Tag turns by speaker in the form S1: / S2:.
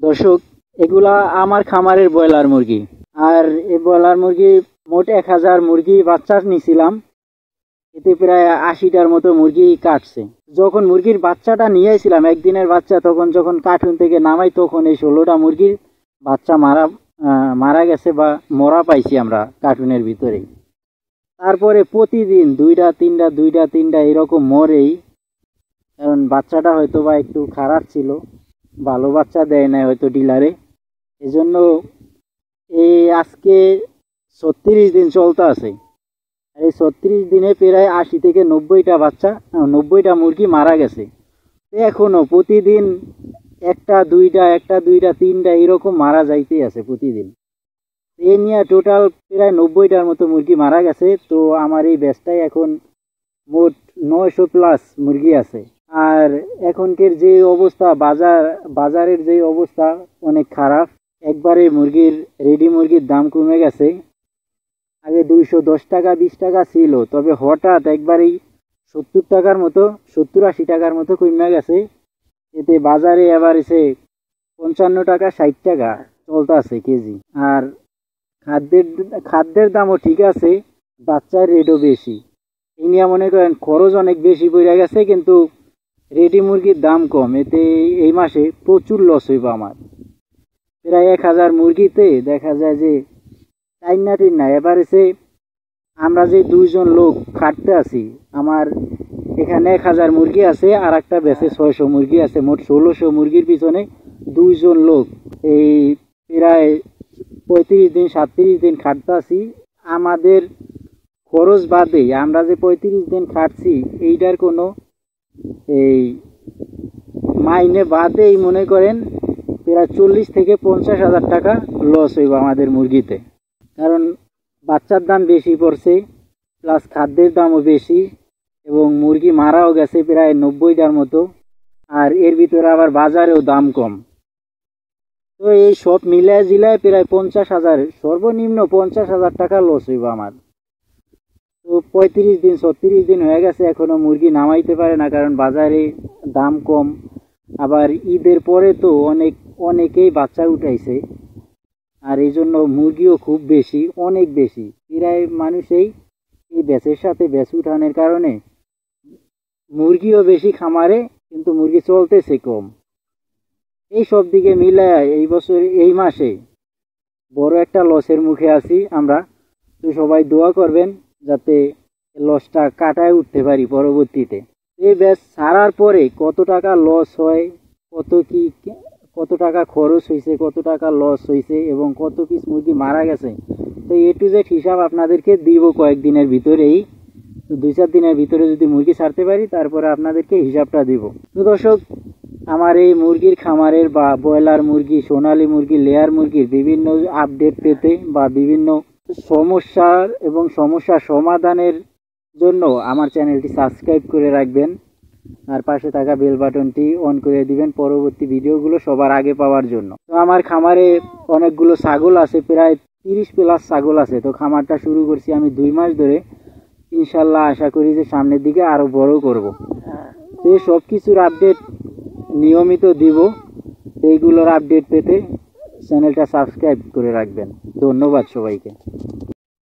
S1: দর্শক, এগুলা আমার খামারের ব্রয়লার মুরগি। আর এই ব্রয়লার মুরগি মোট 1000 মুরগি বাচ্চা নিছিলাম। এতে প্রায় 80টার মতো মুরগি কাটছে। যখন মুরগির বাচ্চাটা নিয়ে আসছিলাম, একদিনের বাচ্চা, তখন যখন কার্টুন থেকে নামাই তখন এই 16টা মুরগির বাচ্চা মারা গেছে বা মরা পাইছি আমরা কার্টুনের ভিতরেই। তারপরে প্রতিদিন দুইটা তিনটা এরকম মরেই, কারণ বাচ্চাটা হয়তো বা একটু খারাপ ছিল, ভালো বাচ্চা দেয় না হয়তো ডিলারে। এজন্য এই আজকে 36 দিন চলতে আছে। এই 36 দিনে প্রায় 80 থেকে 90টা মুরগি মারা গেছে। এখনো প্রতিদিন একটা দুইটা তিনটা এরকম মারা যাইতেই আছে প্রতিদিন। এই নিয়ে টোটাল প্রায় 90টার মতো মুরগি মারা গেছে। তো আমার এই ব্যাচটায় এখন মোট 900+ মুরগি আছে। আর এখনকার যে অবস্থা, বাজারের যে অবস্থা অনেক খারাপ। একবারে রেডি মুরগির দাম কমে গেছে। আগে 210 টাকা 20 টাকা ছিল, তবে হঠাৎ একবারেই 70 টাকার মতো, 70-80 টাকার মতো কমে গেছে। এতে বাজারে এবার এসে 55 টাকা 60 টাকা চলতে আছে কেজি। আর খাদ্যের দামও ঠিক আছে, বাচ্চার রেটও বেশি। এই নিয়ে মনে করেন খরচ অনেক বেশি পড়ে গেছে, কিন্তু রেডি মুরগির দাম কম। এতে এই মাসে প্রচুর লস হইব আমার। প্রায় 1000 মুরগিতে দেখা যায় যে টাইনা এবার এসে আমরা যে 2জন লোক খাটতে আছি, আমার এখানে 1000 মুরগি আছে, আর একটা বেচে 600 মুরগি আছে। মোট 1600 মুরগির পিছনে 2জন লোক এই প্রায় 35 দিন 37 দিন খাটতে আছি। আমাদের খরচ বাদে আমরা যে 35 দিন খাটছি এইটার কোনো এই মাইনে বাদেই মনে করেন প্রায় 40 থেকে 50 হাজার টাকা লস হইব আমাদের মুরগিতে। কারণ বাচ্চার দাম বেশি পড়ছে, প্লাস খাদ্যের দামও বেশি, এবং মুরগি মারাও গেছে প্রায় 90টার মতো। আর এর ভিতরে আবার বাজারেও দাম কম। তো এই সব মিলায় জিলায় প্রায় 50,000, সর্বনিম্ন 50,000 টাকা লস হইব আমার। তো 35 দিন 36 দিন হয়ে গেছে, এখনো মুরগি নামাইতে পারে না, কারণ বাজারে দাম কম। আবার ঈদের পরে তো অনেকেই বাচ্চা উঠাইছে, আর এই জন্য মুরগিও খুব বেশি, অনেক বেশি। প্রায় মানুষই এই ব্যাচের সাথে ব্যাচ উঠানোর কারণে মুরগিও বেশি খামারে, কিন্তু মুরগি চলতেছে কম। এই সব দিকে মিলায় এই বছর এই মাসে বড় একটা লসের মুখে আছি আমরা। তো সবাই দোয়া করবেন যাতে লসটা কাটায় উঠতে পারি পরবর্তীতে। এই ব্যাচ ছাড়ার পরে কত টাকা লস হয়, কত টাকা খরচ হয়েছে, কত টাকা লস হয়েছে, এবং কত পিস মুরগি মারা গেছে, তো এ টু জেড হিসাব আপনাদেরকে দিব কয়েকদিনের ভিতরেই। তো 2-4 দিনের ভিতরে যদি মুরগি ছাড়তে পারি, তারপরে আপনাদেরকে হিসাবটা দিব। তো দর্শক, আমার এই মুরগির খামারের বা ব্রয়লার মুরগি, সোনালী মুরগি, লেয়ার মুরগির বিভিন্ন আপডেট পেতে বা বিভিন্ন সমস্যার সমাধানের জন্য আমার চ্যানেলটি সাবস্ক্রাইব করে রাখবেন, আর পাশে থাকা বেল বাটনটি অন করে দিবেন পরবর্তী ভিডিওগুলো সবার আগে পাওয়ার জন্য। তো আমার খামারে অনেকগুলো ছাগল আছে, প্রায় 30+ ছাগল আছে। তো খামারটা শুরু করছি আমি 2 মাস ধরে। ইনশাল্লাহ আশা করি যে সামনের দিকে আরো বড় করব। তো এই সব কিছুর আপডেট নিয়মিত দিব। এইগুলোর আপডেট পেতে চ্যানেলটা সাবস্ক্রাইব করে রাখবেন। ধন্যবাদ সবাইকে।